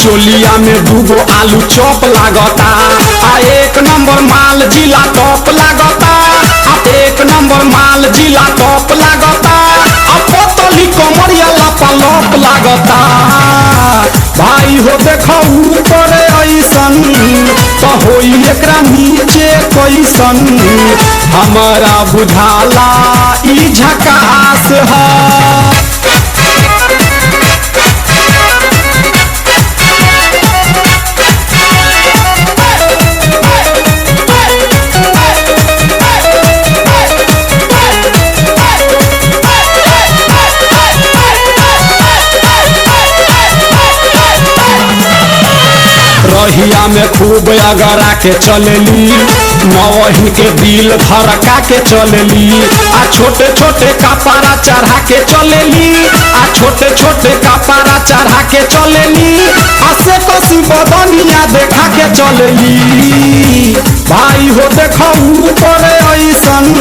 चोलिया में दूगो आलू चॉप लागता आ एक नंबर माल जिला टॉप लागता आ एक नंबर माल जिला टॉप लागता आ पतली कमरिया लापालप लागता। भाई हो देखो ऊपर ऐसन तो होई एकरा नीचे कैसन हमारा बुझाला ई झकास है। रहिया में खूब अगरा के चलेली नवहिन के दिल धड़का के चलेली आ छोटे छोटे कपड़ा चढ़ा के चलेली आ छोटे छोटे कपड़ा चढ़ा के चलेली आ से कसी बदनिया देखा के चलेली। भाई हो देखो ऊपर ऐसन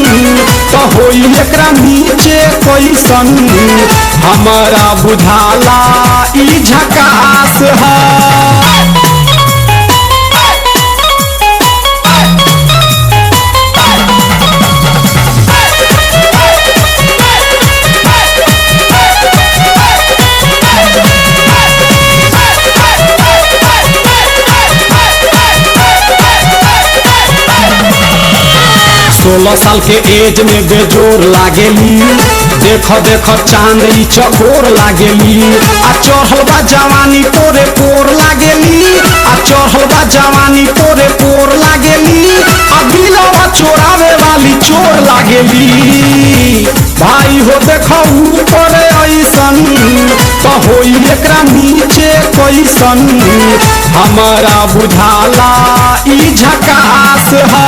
तो होई एकरा नीचे कैसन हमारा बुझाला ई झकास है। सोलह साल के एज में बेजोर लागेली देखो देखो चांदी चकोर लागेली आ चढ़ल बा जवानी पोरे पोर लागेली आ चढ़ल बा जवानी पोरे पोर लागेली आ दिलवा चोरावे वाली चोर लागेली। भाई हो देखो ऊपर ऐसन तो होई एकरा नीचे कैसन हमारा बुझाला ई झकास है।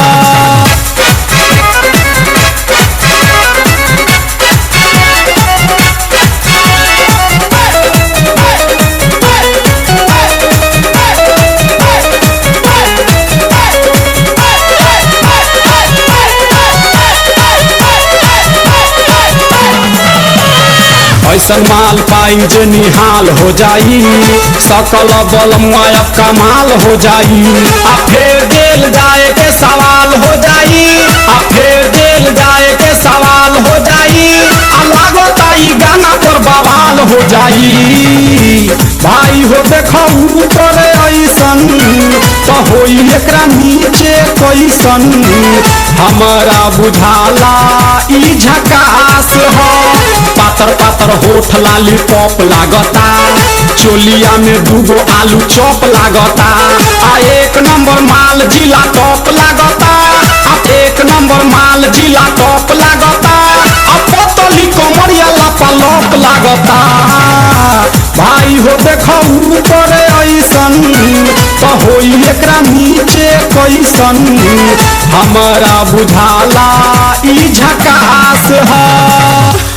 ऐसन माल पाई जे निहाल हो जाई सकल बल मुआयब कमाल हो जाई आ फेर जेल जाए के सवाल हो जाई आ फेर जेल जाए के सवाल हो जाई आ लागता ई गाना पर बवाल हो जाई। भाई हो देखो ऊपर ऐसन तो होई एकरा नीचे कैसन हमारा बुझाला ई झकास है। पातर पातर होठ लाली पॉप लागता चोलिया में दूगो आलू चॉप लागता आ एक नंबर माल जिला टॉप लागता आ एक नंबर माल जिला टॉप लागता आ पतली कमरिया लापालप लागता। भाई हो देखो ऊपर ऐसन तो होई एकरा नीचे कैसन हमारा बुझाला ई झकास है।